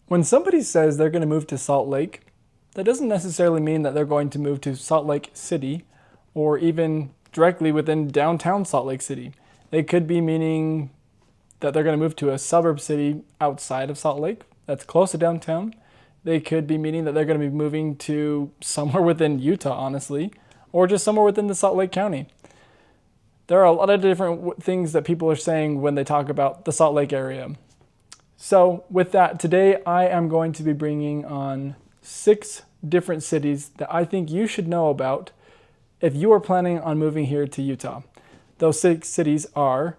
When somebody says they're going to move to Salt Lake, that doesn't necessarily mean that they're going to move to Salt Lake City or even directly within downtown Salt Lake City. They could be meaning that they're going to move to a suburb city outside of Salt Lake that's close to downtown. They could be meaning that they're going to be moving to somewhere within Utah, honestly, or just somewhere within the Salt Lake County. There are a lot of different things that people are saying when they talk about the Salt Lake area. So with that, today I am going to be bringing on 6 different cities that I think you should know about if you are planning on moving here to Utah. Those 6 cities are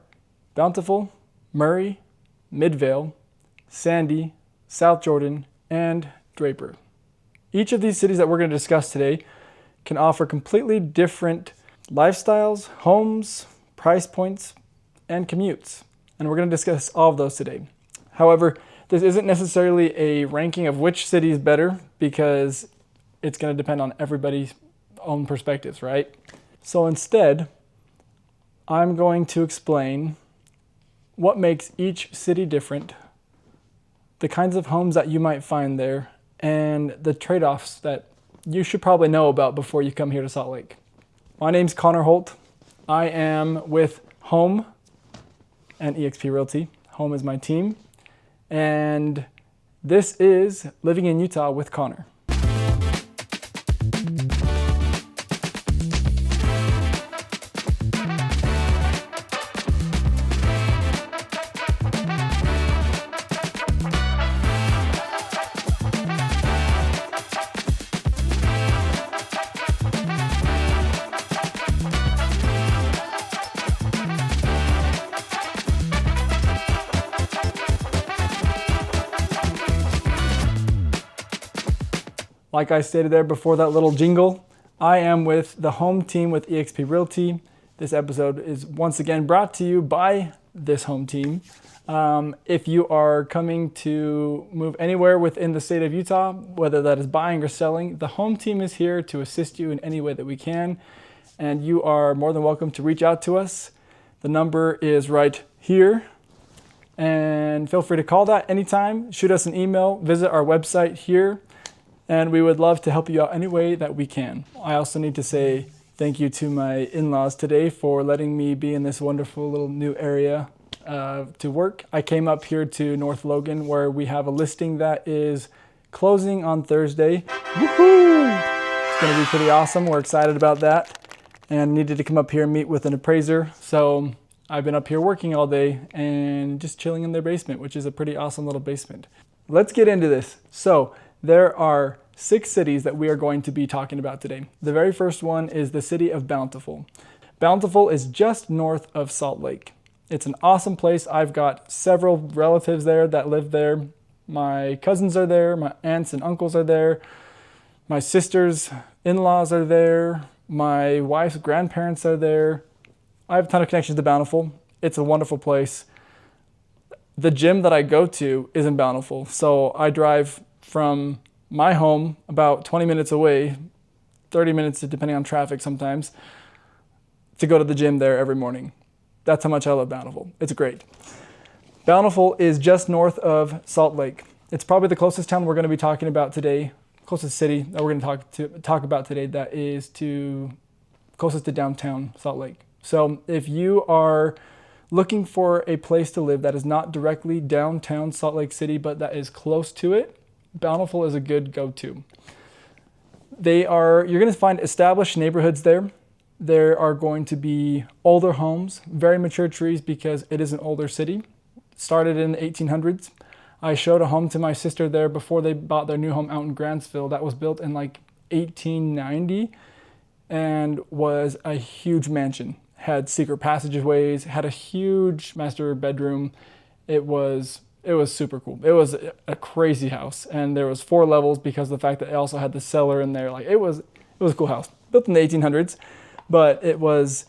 Bountiful, Murray, Midvale, Sandy, South Jordan, and Draper. Each of these cities that we're going to discuss today can offer completely different lifestyles, homes, price points, and commutes. And we're going to discuss all of those today. However, this isn't necessarily a ranking of which city is better because it's going to depend on everybody's own perspectives, right? So instead, I'm going to explain what makes each city different, the kinds of homes that you might find there, and the trade-offs that you should probably know about before you come here to Salt Lake. My name's Connor Holt. I am with Home and eXp Realty. Home is my team. And this is Living in Utah with Connor. Like I stated there before that little jingle, I am with the Home team with eXp Realty. This episode is once again brought to you by this Home team. If you are coming to move anywhere within the state of Utah, whether that is buying or selling, the Home team is here to assist you in any way that we can. And you are more than welcome to reach out to us. The number is right here. And feel free to call that anytime. Shoot us an email. Visit our website here. And we would love to help you out any way that we can. I also need to say thank you to my in-laws today for letting me be in this wonderful little new area to work. I came up here to North Logan where we have a listing that is closing on Thursday. Woohoo! It's going to be pretty awesome. We're excited about that. And needed to come up here and meet with an appraiser. So I've been up here working all day and just chilling in their basement, which is a pretty awesome little basement. Let's get into this. So there are 6 cities that we are going to be talking about today. The very first one is the city of Bountiful. Bountiful is just north of Salt Lake. It's an awesome place. I've got several relatives there that live there. My cousins are there. My aunts and uncles are there. My sister's in-laws are there. My wife's grandparents are there. I have a ton of connections to Bountiful. It's a wonderful place. The gym that I go to is in Bountiful. So I drive from my home about 20 minutes away, 30 minutes depending on traffic sometimes, to go to the gym there every morning. That's how much I love Bountiful. It's great. Bountiful is just north of Salt Lake. It's probably the closest town we're going to be talking about today, closest city that we're going to talk about today that is closest to downtown Salt Lake. So if you are looking for a place to live that is not directly downtown Salt Lake City, but that is close to it, Bountiful is a good go-to. You're going to find established neighborhoods there. There are going to be older homes, very mature trees because it is an older city. Started in the 1800s. I showed a home to my sister there before they bought their new home out in Grantsville that was built in like 1890 and was a huge mansion. Had secret passageways, had a huge master bedroom. It was super cool. It was a crazy house, and there was 4 levels because of the fact that it also had the cellar in there. Like it was a cool house, built in the 1800s, but it was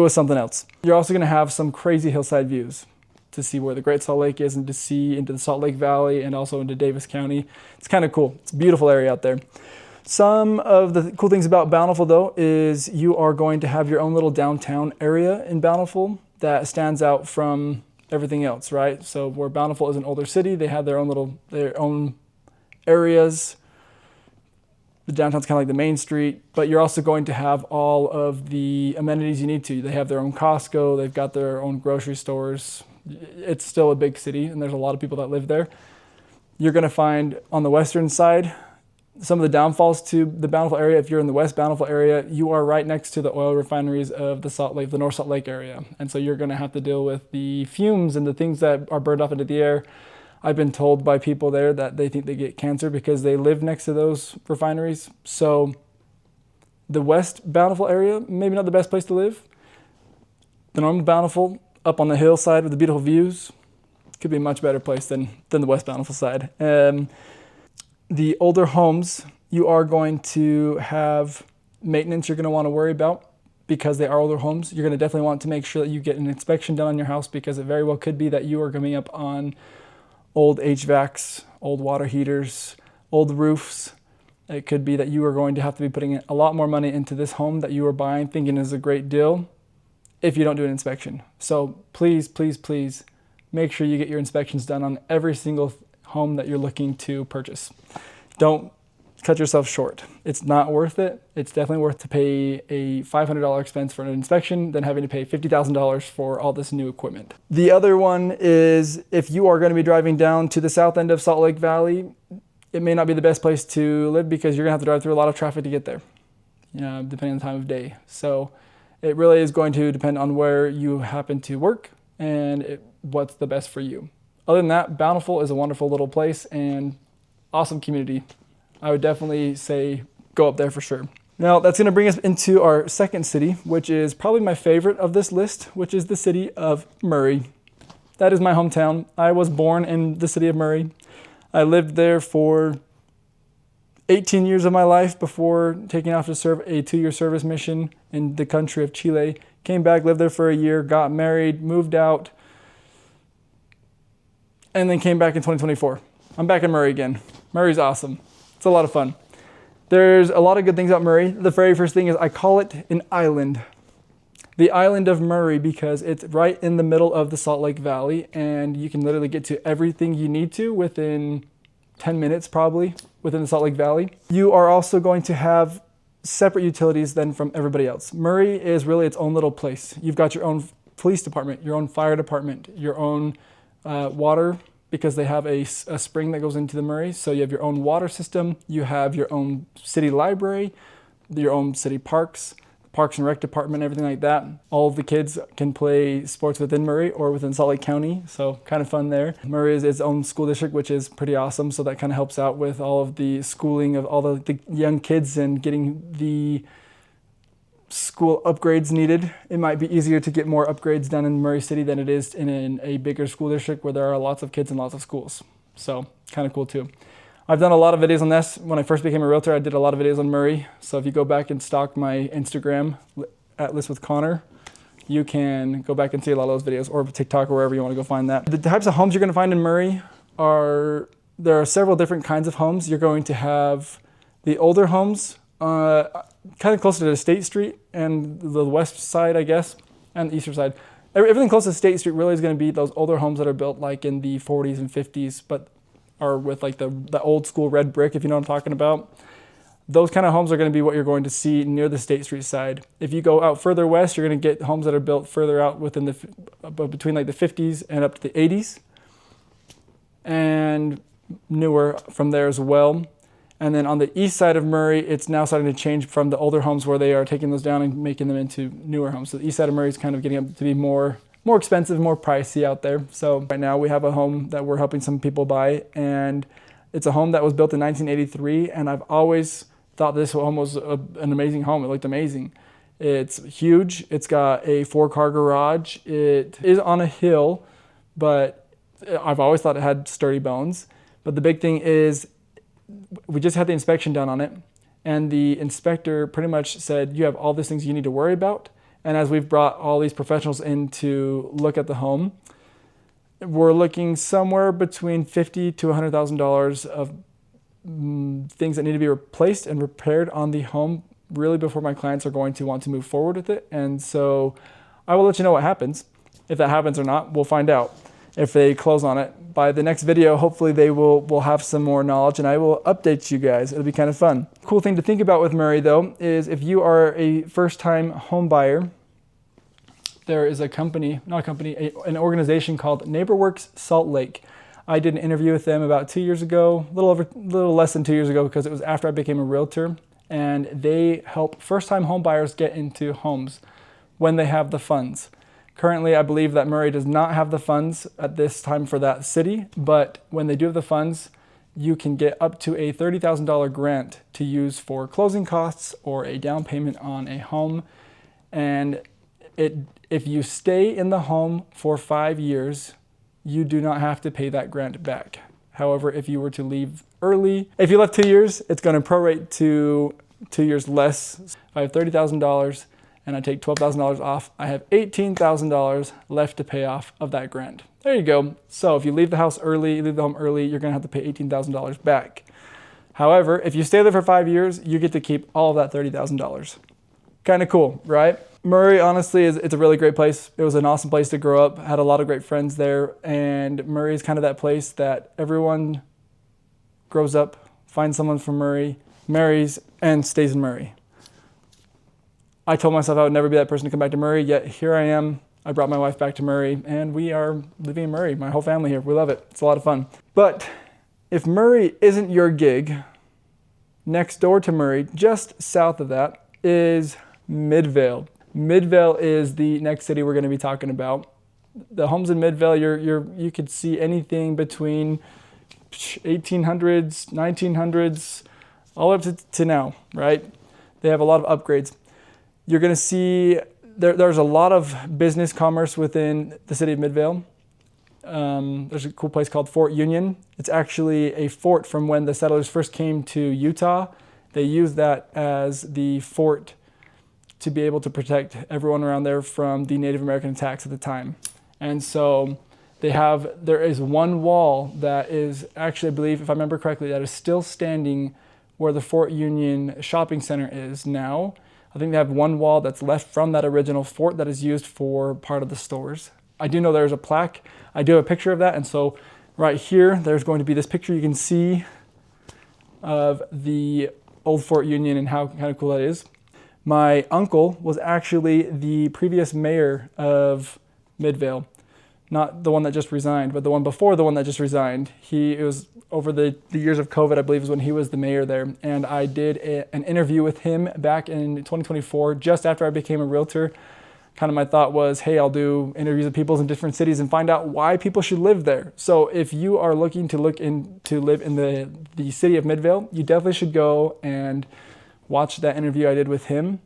something else. You're also going to have some crazy hillside views to see where the Great Salt Lake is and to see into the Salt Lake Valley and also into Davis County. It's kind of cool. It's a beautiful area out there. Some of the cool things about Bountiful, though, is you are going to have your own little downtown area in Bountiful that stands out from everything else, right? So where Bountiful is an older city, they have their own areas. The downtown's kind of like the main street, but you're also going to have all of the amenities you need to. They have their own Costco, they've got their own grocery stores. It's still a big city, and there's a lot of people that live there. You're going to find on the western side some of the downfalls to the Bountiful area. If you're in the West Bountiful area, you are right next to the oil refineries of the North Salt Lake area. And so you're going to have to deal with the fumes and the things that are burned off into the air. I've been told by people there that they think they get cancer because they live next to those refineries. So the West Bountiful area, maybe not the best place to live. The normal Bountiful, up on the hillside with the beautiful views, could be a much better place than the West Bountiful side. The older homes, you are going to have maintenance you're going to want to worry about because they are older homes. You're going to definitely want to make sure that you get an inspection done on your house because it very well could be that you are coming up on old HVACs, old water heaters, old roofs. It could be that you are going to have to be putting a lot more money into this home that you are buying thinking is a great deal if you don't do an inspection. So please, please, please make sure you get your inspections done on every single home that you're looking to purchase. Don't cut yourself short. It's not worth it. It's definitely worth to pay a $500 expense for an inspection than having to pay $50,000 for all this new equipment. The other one is if you are going to be driving down to the south end of Salt Lake Valley, it may not be the best place to live because you're going to have to drive through a lot of traffic to get there, depending on the time of day. So it really is going to depend on where you happen to work and what's the best for you. Other than that, Bountiful is a wonderful little place and awesome community. I would definitely say go up there for sure. Now that's going to bring us into our second city, which is probably my favorite of this list, which is the city of Murray. That is my hometown. I was born in the city of Murray. I lived there for 18 years of my life before taking off to serve a 2-year service mission in the country of Chile. Came back, lived there for a year, got married, moved out, and then came back in 2024. I'm back in Murray again. Murray's awesome. It's a lot of fun. There's a lot of good things about Murray. The very first thing is I call it an island. The island of Murray because it's right in the middle of the Salt Lake Valley and you can literally get to everything you need to within 10 minutes probably within the Salt Lake Valley. You are also going to have separate utilities than from everybody else. Murray is really its own little place. You've got your own police department, your own fire department, your own water, because they have a spring that goes into the Murray. So you have your own water system, you have your own city library, your own city parks, Parks and Rec department, everything like that. All of the kids can play sports within Murray or within Salt Lake County, so kind of fun there. Murray is its own school district, which is pretty awesome, so that kind of helps out with all of the schooling of all the young kids and getting the school upgrades needed. It might be easier to get more upgrades done in Murray City than it is in a bigger school district where there are lots of kids and lots of schools. So kind of cool too. I've done a lot of videos on this. When I first became a realtor, I did a lot of videos on Murray. So if you go back and stalk my Instagram at List with Connor, you can go back and see a lot of those videos, or TikTok or wherever you want to go find that. The types of homes you're going to find in Murray there are several different kinds of homes. You're going to have the older homes, kind of closer to State Street and the west side, I guess, and the eastern side. Everything close to State Street really is going to be those older homes that are built like in the 40s and 50s, but are with like the old school red brick, if you know what I'm talking about. Those kind of homes are going to be what you're going to see near the State Street side. If you go out further west, you're going to get homes that are built further out within between like the 50s and up to the 80s, and newer from there as well. And then on the east side of Murray, it's now starting to change from the older homes where they are taking those down and making them into newer homes. So the east side of Murray is kind of getting up to be more expensive, more pricey out there. So right now we have a home that we're helping some people buy, and it's a home that was built in 1983, and I've always thought this home was an amazing home. It looked amazing. It's huge. It's got a 4-car garage. It is on a hill, but I've always thought it had sturdy bones. But the big thing is we just had the inspection done on it, and the inspector pretty much said, you have all these things you need to worry about. And as we've brought all these professionals in to look at the home, we're looking somewhere between $50,000 to $100,000 of things that need to be replaced and repaired on the home really before my clients are going to want to move forward with it. And so I will let you know what happens. If that happens or not, we'll find out if they close on it. By the next video, hopefully they will have some more knowledge, and I will update you guys. It'll be kind of fun. Cool thing to think about with Murray, though, is if you are a first-time home buyer, there is an organization called NeighborWorks Salt Lake. I did an interview with them about 2 years ago, a little less than 2 years ago, because it was after I became a realtor, and they help first-time home buyers get into homes when they have the funds. Currently, I believe that Murray does not have the funds at this time for that city, but when they do have the funds, you can get up to a $30,000 grant to use for closing costs or a down payment on a home. And if you stay in the home for 5 years, you do not have to pay that grant back. However, if you were to leave early, if you left 2 years, it's going to prorate to 2 years less. If I have $30,000 and I take $12,000 off, I have $18,000 left to pay off of that grant. There you go. So if you leave the home early, you're going to have to pay $18,000 back. However, if you stay there for 5 years, you get to keep all of that $30,000. Kind of cool, right? Murray, honestly, it's a really great place. It was an awesome place to grow up. I had a lot of great friends there, and Murray is kind of that place that everyone grows up, finds someone from Murray, marries, and stays in Murray. I told myself I would never be that person to come back to Murray, yet here I am. I brought my wife back to Murray, and we are living in Murray. My whole family here. We love it. It's a lot of fun. But if Murray isn't your gig, next door to Murray, just south of that, is Midvale. Midvale is the next city we're going to be talking about. The homes in Midvale, you could see anything between 1800s, 1900s, all up to now, right? They have a lot of upgrades. You're going to see there's a lot of business commerce within the city of Midvale. There's a cool place called Fort Union. It's actually a fort from when the settlers first came to Utah. They used that as the fort to be able to protect everyone around there from the Native American attacks at the time. And so there is one wall that is actually, I believe, if I remember correctly, that is still standing where the Fort Union shopping center is now. I think they have one wall that's left from that original fort that is used for part of the stores. I do know there's a plaque. I do have a picture of that. And so right here, there's going to be this picture you can see of the old Fort Union and how kind of cool that is. My uncle was actually the previous mayor of Midvale. Not the one that just resigned, but the one before the one that just resigned. It was over the years of COVID, I believe, is when he was the mayor there. And I did an interview with him back in 2024, just after I became a realtor. Kind of my thought was, hey, I'll do interviews with people in different cities and find out why people should live there. So if you are looking to live in the city of Midvale, you definitely should go and watch that interview I did with him.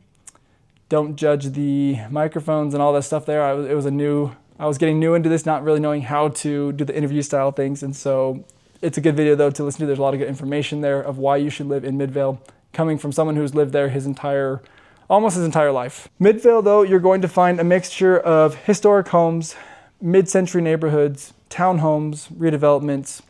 Don't judge the microphones and all that stuff there. I was getting new into this, not really knowing how to do the interview style things. And so it's a good video though to listen to. There's a lot of good information there of why you should live in Midvale, coming from someone who's lived there almost his entire life. Midvale though, you're going to find a mixture of historic homes, mid-century neighborhoods, townhomes, redevelopments.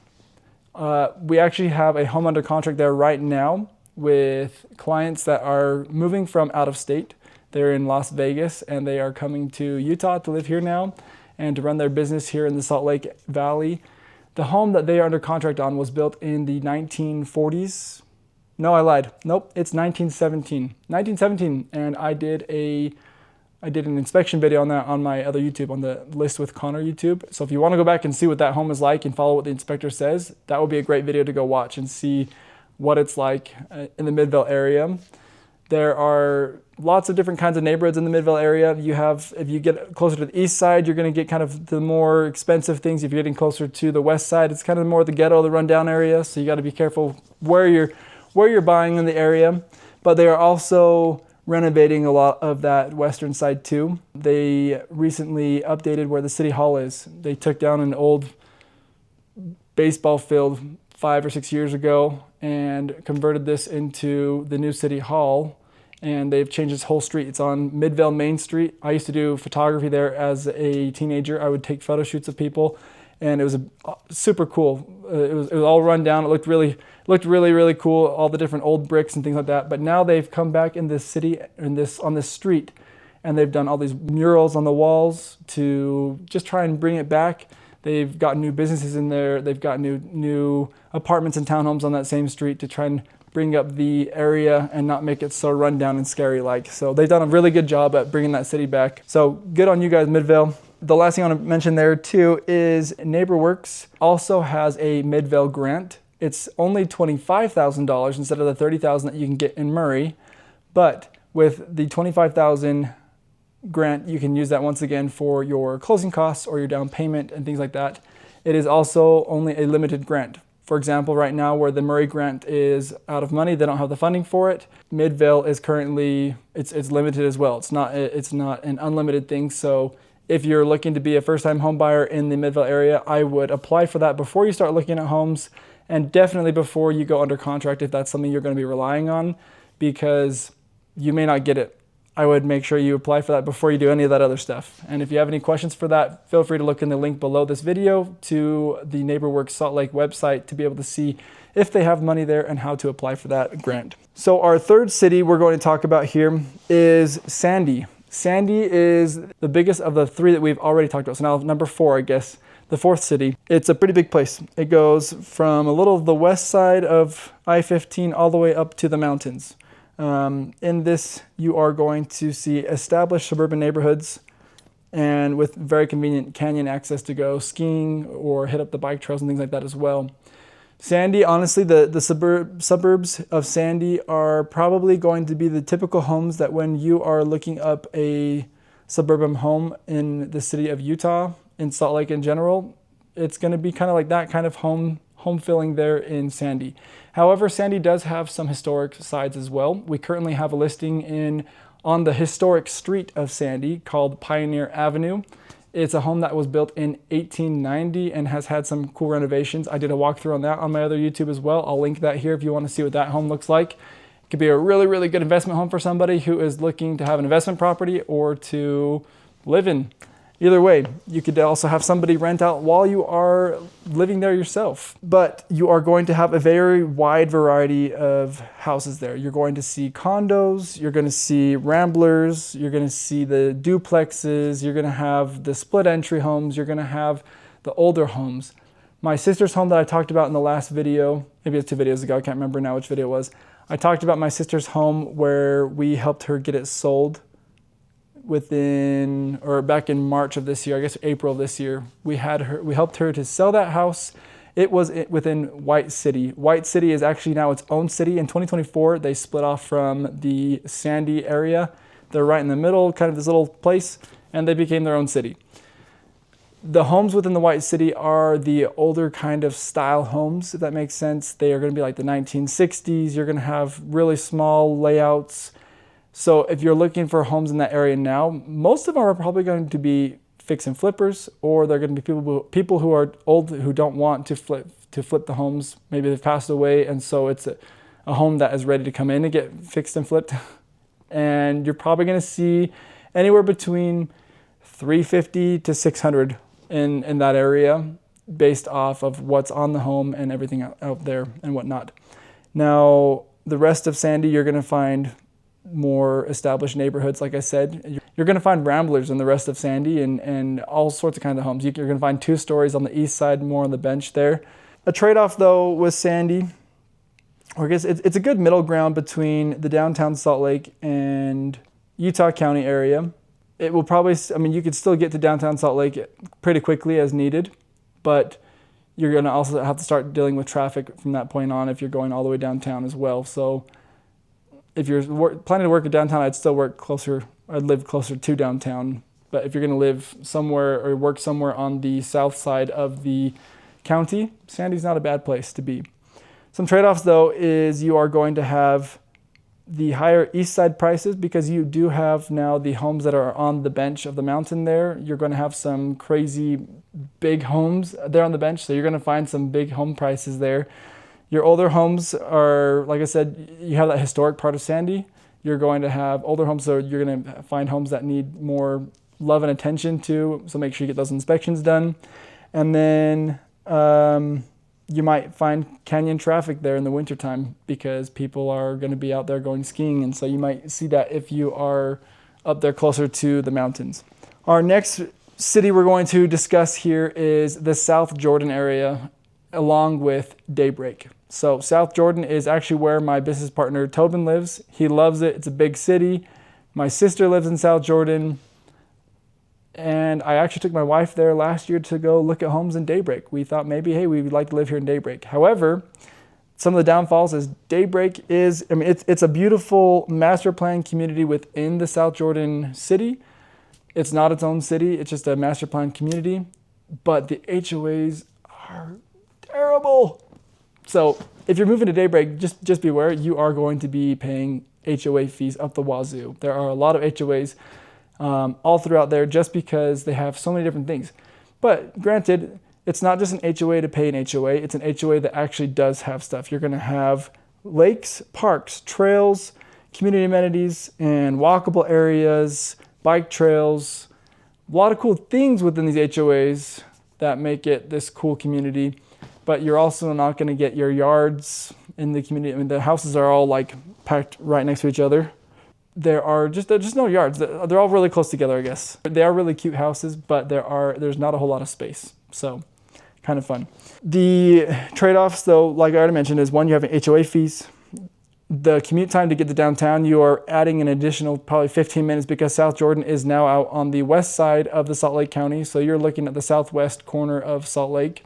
We actually have a home under contract there right now with clients that are moving from out of state. They're in Las Vegas and they are coming to Utah to live here now and to run their business here in the Salt Lake Valley. The home that they are under contract on was built in the 1940s. No, I lied. Nope, it's 1917. 1917, and I did an inspection video on that on my other YouTube, on the List with Connor YouTube. So if you want to go back and see what that home is like and follow what the inspector says, that would be a great video to go watch and see what it's like in the Midvale area. There are lots of different kinds of neighborhoods in the Midvale area. If you get closer to the east side, you're going to get kind of the more expensive things. If you're getting closer to the west side, it's kind of more the ghetto, the rundown area. So you got to be careful where you're buying in the area. But they are also renovating a lot of that western side too. They recently updated where the city hall is. They took down an old baseball field 5 or 6 years ago and converted this into the new city hall, and they've changed this whole street. It's on Midvale Main Street. I used to do photography there as a teenager. I would take photo shoots of people, and it was super cool. It was all run down. It looked really, really cool. All the different old bricks and things like that. But now they've come back in this city, on this street, and they've done all these murals on the walls to just try and bring it back. They've got new businesses in there. They've got new apartments and townhomes on that same street to try and bring up the area and not make it so run down and scary like. So they've done a really good job at bringing that city back. So good on you guys, Midvale. The last thing I want to mention there too is NeighborWorks also has a Midvale grant. It's only $25,000 instead of the $30,000 that you can get in Murray. But with the $25,000 grant, you can use that once again for your closing costs or your down payment and things like that. It is also only a limited grant. For example, right now where the Murray grant is out of money, they don't have the funding for it. Midvale is currently, it's limited as well. It's not an unlimited thing. So if you're looking to be a first-time home buyer in the Midvale area, I would apply for that before you start looking at homes, and definitely before you go under contract if that's something you're going to be relying on, because you may not get it. I would make sure you apply for that before you do any of that other stuff. And if you have any questions for that, feel free to look in the link below this video to the NeighborWorks Salt Lake website to be able to see if they have money there and how to apply for that grant. So our third city we're going to talk about here is Sandy. Sandy is the biggest of the three that we've already talked about. So now number 4, I guess, the fourth city. It's a pretty big place. It goes from a little of the west side of I-15 all the way up to the mountains. In this, you are going to see established suburban neighborhoods and with very convenient canyon access to go skiing or hit up the bike trails and things like that as well. Sandy, honestly, the suburbs of Sandy are probably going to be the typical homes that when you are looking up a suburban home in the city of Utah, in Salt Lake in general, it's going to be kind of like that kind of home feeling there in Sandy. However, Sandy does have some historic sides as well. We currently have a listing on the historic street of Sandy called Pioneer Avenue. It's a home that was built in 1890 and has had some cool renovations. I did a walkthrough on that on my other YouTube as well. I'll link that here if you want to see what that home looks like. It could be a really, really good investment home for somebody who is looking to have an investment property or to live in. Either way, you could also have somebody rent out while you are living there yourself. But you are going to have a very wide variety of houses there. You're going to see condos, you're going to see ramblers, you're going to see the duplexes, you're going to have the split entry homes, you're going to have the older homes. My sister's home that I talked about in the last video, maybe it's 2 videos ago, I can't remember now which video it was. I talked about my sister's home where we helped her get it sold back in March of this year, I guess April of this year. We helped her to sell that house. It was within White City. White City is actually now its own city. In 2024, they split off from the Sandy area. They're right in the middle, kind of this little place, and they became their own city. The homes within the White City are the older kind of style homes, if that makes sense. They are going to be like the 1960s. You're going to have really small layouts. So if you're looking for homes in that area now, most of them are probably going to be fix and flippers, or they're going to be people who are old who don't want to flip the homes. Maybe they've passed away, and so it's a home that is ready to come in and get fixed and flipped. And you're probably going to see anywhere between $350 to $600 in that area, based off of what's on the home and everything out there and whatnot. Now, the rest of Sandy, you're going to find more established neighborhoods. Like I said, you're going to find ramblers in the rest of Sandy and all sorts of kind of homes. You're going to find 2 stories on the east side, more on the bench there. A trade-off though with Sandy, or I guess it's a good middle ground between the downtown Salt Lake and Utah County area. It will probably, you could still get to downtown Salt Lake pretty quickly as needed, but you're going to also have to start dealing with traffic from that point on if you're going all the way downtown as well. So if you're planning to work in downtown, I'd live closer to downtown. But if you're going to live somewhere or work somewhere on the south side of the county, Sandy's not a bad place to be. Some trade-offs though is you are going to have the higher east side prices because you do have now the homes that are on the bench of the mountain there. You're going to have some crazy big homes there on the bench, so you're going to find some big home prices there. Your older homes are, like I said, you have that historic part of Sandy. You're going to have older homes, so you're going to find homes that need more love and attention to, so make sure you get those inspections done. And then you might find canyon traffic there in the wintertime because people are going to be out there going skiing, and so you might see that if you are up there closer to the mountains. Our next city we're going to discuss here is the South Jordan area, along with Daybreak. So South Jordan is actually where my business partner Tobin lives. He loves it. It's a big city. My sister lives in South Jordan. And I actually took my wife there last year to go look at homes in Daybreak. We thought maybe, hey, we would like to live here in Daybreak. However, some of the downfalls is Daybreak is, it's a beautiful master plan community within the South Jordan city. It's not its own city. It's just a master plan community. But the HOAs are terrible. So if you're moving to Daybreak, just beware, you are going to be paying HOA fees up the wazoo. There are a lot of HOAs all throughout there just because they have so many different things. But granted, it's not just an HOA to pay an HOA. It's an HOA that actually does have stuff. You're going to have lakes, parks, trails, community amenities, and walkable areas, bike trails, a lot of cool things within these HOAs that make it this cool community. But you're also not going to get your yards in the community. I mean, the houses are all like packed right next to each other. There's just no yards. They're all really close together, I guess. They are really cute houses, but there's not a whole lot of space. So kind of fun. The trade-offs, though, like I already mentioned, is one, you have HOA fees. The commute time to get to downtown, you are adding an additional probably 15 minutes because South Jordan is now out on the west side of the Salt Lake County. So you're looking at the southwest corner of Salt Lake.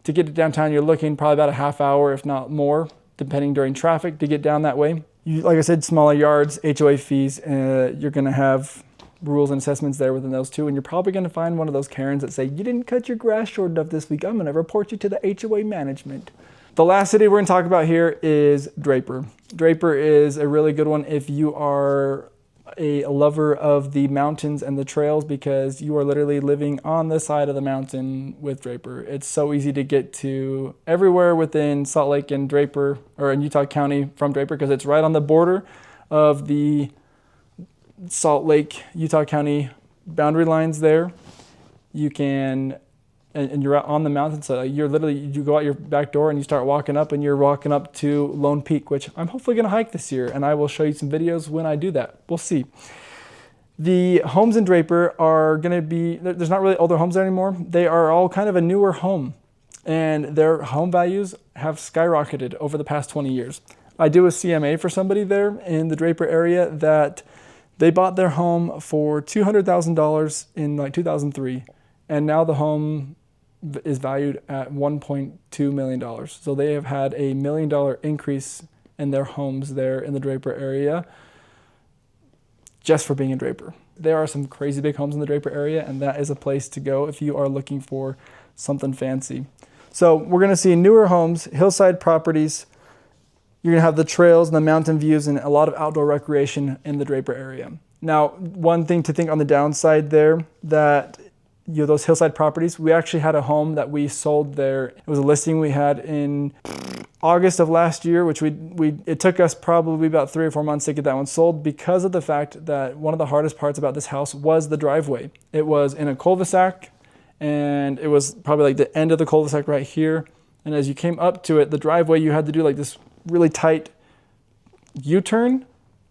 To get to downtown, you're looking probably about a half hour, if not more, depending during traffic to get down that way. Like I said, smaller yards, HOA fees, you're going to have rules and assessments there within those two. And you're probably going to find one of those Karens that say, you didn't cut your grass short enough this week. I'm going to report you to the HOA management. The last city we're going to talk about here is Draper. Draper is a really good one if you are a lover of the mountains and the trails because you are literally living on the side of the mountain with Draper. It's so easy to get to everywhere within Salt Lake and Draper, or in Utah County from Draper, because it's right on the border of the Salt Lake, Utah County boundary lines there. You can, and you're out on the mountain, so you're literally, you go out your back door and you start walking up, and you're walking up to Lone Peak, which I'm hopefully going to hike this year, and I will show you some videos when I do that. We'll see. The homes in Draper are going to be, there's not really older homes there anymore. They are all kind of a newer home, and their home values have skyrocketed over the past 20 years. I do a CMA for somebody there in the Draper area that they bought their home for $200,000 in like 2003, and now the home is valued at $1.2 million. So they have had a $1 million increase in their homes there in the Draper area just for being in Draper. There are some crazy big homes in the Draper area, and that is a place to go if you are looking for something fancy. So we're going to see newer homes, hillside properties. You're going to have the trails and the mountain views and a lot of outdoor recreation in the Draper area. Now, one thing to think on the downside there, that those hillside properties, we actually had a home that we sold there. It was a listing we had in August of last year, which it took us probably about 3 or 4 months to get that one sold because of the fact that one of the hardest parts about this house was the driveway. It was in a cul-de-sac, and it was probably like the end of the cul-de-sac right here. And as you came up to it, the driveway, you had to do like this really tight U-turn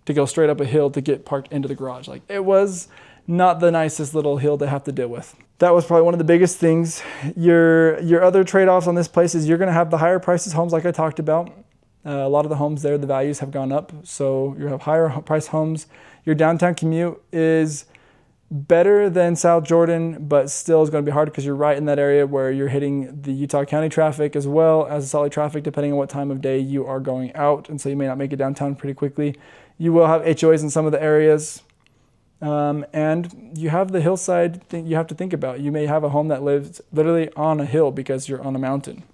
to go straight up a hill to get parked into the garage. Like, it was not the nicest little hill to have to deal with. That was probably one of the biggest things. Your other trade-offs on this place is you're going to have the higher prices homes like I talked about. A lot of the homes there, the values have gone up, so you have higher price homes. Your downtown commute is better than South Jordan, but still is going to be hard because you're right in that area where you're hitting the Utah County traffic as well as the Salt Lake traffic, depending on what time of day you are going out, and so you may not make it downtown pretty quickly. You will have HOAs in some of the areas. And you have the hillside thing you have to think about. You may have a home that lives literally on a hill because you're on a mountain.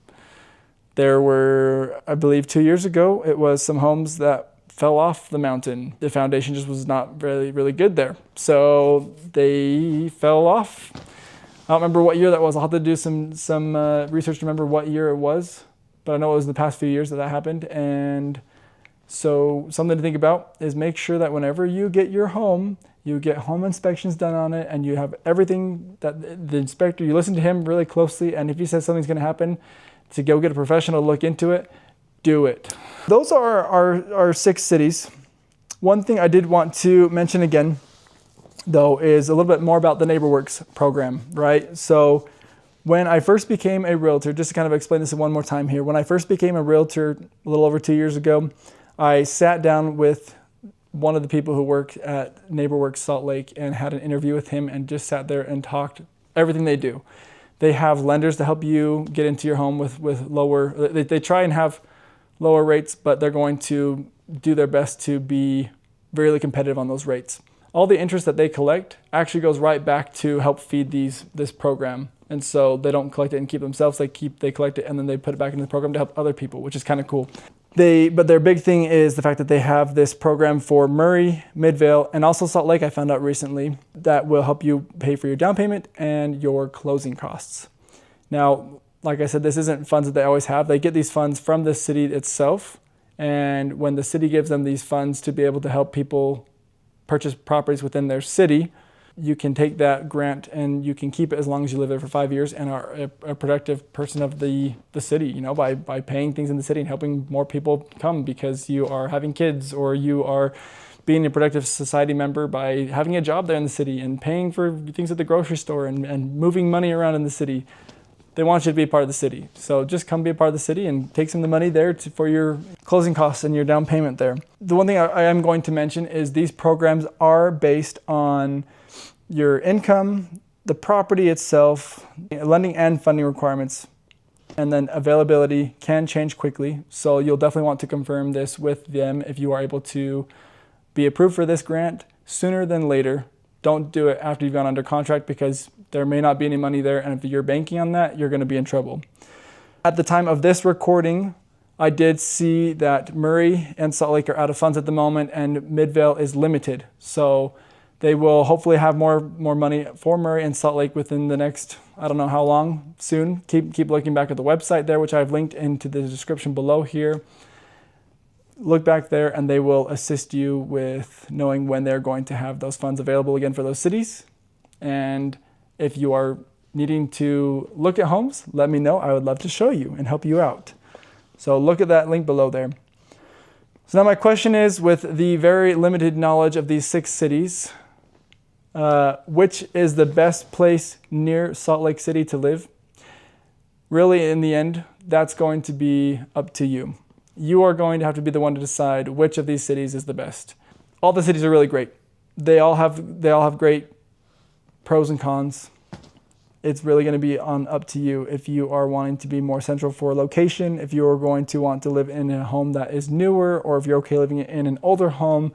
There were, I believe 2 years ago, it was some homes that fell off the mountain. The foundation just was not really, really good there. So they fell off. I don't remember what year that was. I'll have to do some research to remember what year it was. But I know it was in the past few years that happened. And so something to think about is make sure that whenever you get your home, you get home inspections done on it, and you have everything that the inspector, you listen to him really closely, and if he says something's going to happen, to go get a professional to look into it, do it. Those are our 6 cities. One thing I did want to mention again though, is a little bit more about the NeighborWorks program, right? So when I first became a realtor, just to kind of explain this one more time here, when I first became a realtor a little over 2 years ago, I sat down with one of the people who work at NeighborWorks Salt Lake and had an interview with him and just sat there and talked everything they do. They have lenders to help you get into your home with lower, they try and have lower rates, but they're going to do their best to be really competitive on those rates. All the interest that they collect actually goes right back to help feed this program. And so they don't collect it and keep themselves, they collect it and then they put it back into the program to help other people, which is kind of cool. But their big thing is the fact that they have this program for Murray, Midvale, and also Salt Lake, I found out recently, that will help you pay for your down payment and your closing costs. Now, like I said, this isn't funds that they always have. They get these funds from the city itself. And when the city gives them these funds to be able to help people purchase properties within their city, you can take that grant and you can keep it as long as you live there for 5 years and are a productive person of the city, by paying things in the city and helping more people come because you are having kids, or you are being a productive society member by having a job there in the city and paying for things at the grocery store and moving money around in the city. They want you to be a part of the city. So just come be a part of the city and take some of the money there for your closing costs and your down payment there. The one thing I am going to mention is these programs are based on your income, the property itself, lending and funding requirements, and then availability can change quickly. So you'll definitely want to confirm this with them if you are able to be approved for this grant sooner than later. Don't do it after you've gone under contract because there may not be any money there, and if you're banking on that, you're going to be in trouble. At the time of this recording, I did see that Murray and Salt Lake are out of funds at the moment, and Midvale is limited. So they will hopefully have more money for Murray and Salt Lake within the next, I don't know how long, soon. Keep looking back at the website there, which I've linked into the description below here. Look back there and they will assist you with knowing when they're going to have those funds available again for those cities. And if you are needing to look at homes, let me know. I would love to show you and help you out. So look at that link below there. So now my question is, with the very limited knowledge of these 6 cities, which is the best place near Salt Lake City to live? Really, in the end, that's going to be up to you. You are going to have to be the one to decide which of these cities is the best. All the cities are really great. They all have great pros and cons. It's really going to be up to you if you are wanting to be more central for location, if you are going to want to live in a home that is newer, or if you're okay living in an older home,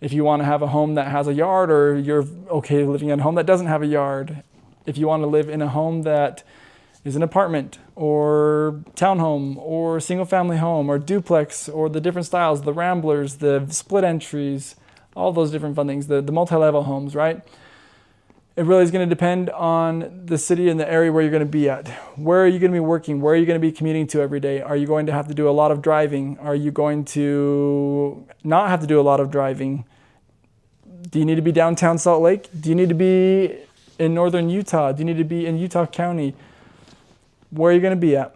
if you want to have a home that has a yard, or you're okay living in a home that doesn't have a yard, if you want to live in a home that is an apartment or townhome or single family home or duplex, or the different styles, the ramblers, the split entries, all those different fun things, the multi-level homes, right? It really is going to depend on the city and the area where you're going to be at. Where are you going to be working? Where are you going to be commuting to every day? Are you going to have to do a lot of driving? Are you going to not have to do a lot of driving? Do you need to be downtown Salt Lake? Do you need to be in northern Utah? Do you need to be in Utah County? Where are you going to be at?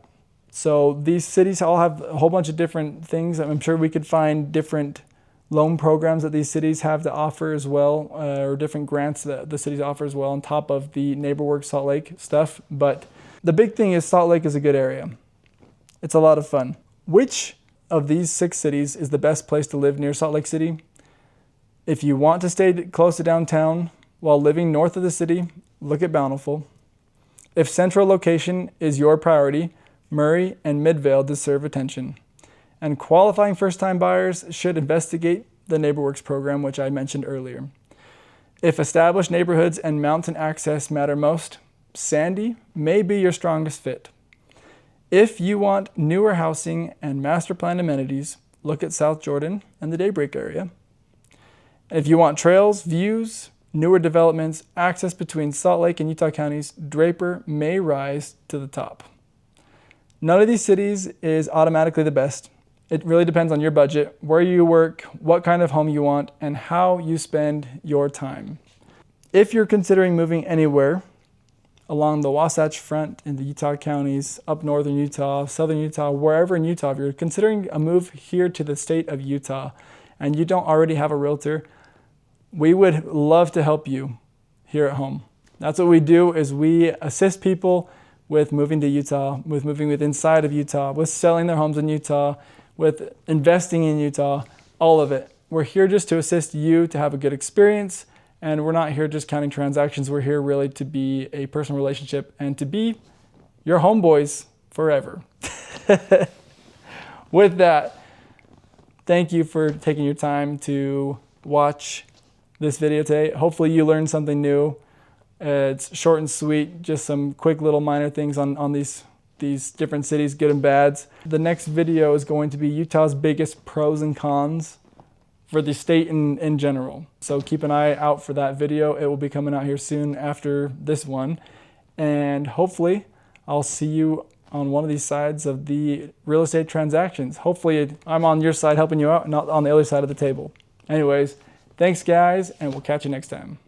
So these cities all have a whole bunch of different things. I'm sure we could find different loan programs that these cities have to offer as well, or different grants that the cities offer as well on top of the NeighborWorks Salt Lake stuff. But the big thing is Salt Lake is a good area. It's a lot of fun. Which of these 6 cities is the best place to live near Salt Lake City? If you want to stay close to downtown while living north of the city, look at Bountiful. If central location is your priority, Murray and Midvale deserve attention. And qualifying first-time buyers should investigate the NeighborWorks program, which I mentioned earlier. If established neighborhoods and mountain access matter most, Sandy may be your strongest fit. If you want newer housing and master plan amenities, look at South Jordan and the Daybreak area. And if you want trails, views, newer developments, access between Salt Lake and Utah counties, Draper may rise to the top. None of these cities is automatically the best. It really depends on your budget, where you work, what kind of home you want, and how you spend your time. If you're considering moving anywhere along the Wasatch Front in the Utah counties, up northern Utah, southern Utah, wherever in Utah, if you're considering a move here to the state of Utah and you don't already have a realtor, we would love to help you here at home. That's what we do, is we assist people with moving to Utah, with moving with inside of Utah, with selling their homes in Utah, with investing in Utah, all of it. We're here just to assist you to have a good experience, and we're not here just counting transactions. We're here really to be a personal relationship and to be your homeboys forever. With that, thank you for taking your time to watch this video today. Hopefully you learned something new. It's short and sweet, just some quick little minor things on these different cities, good and bads. The next video is going to be Utah's biggest pros and cons for the state in general. So keep an eye out for that video. It will be coming out here soon after this one. And hopefully I'll see you on one of these sides of the real estate transactions. Hopefully I'm on your side helping you out, not on the other side of the table. Anyways, thanks guys, and we'll catch you next time.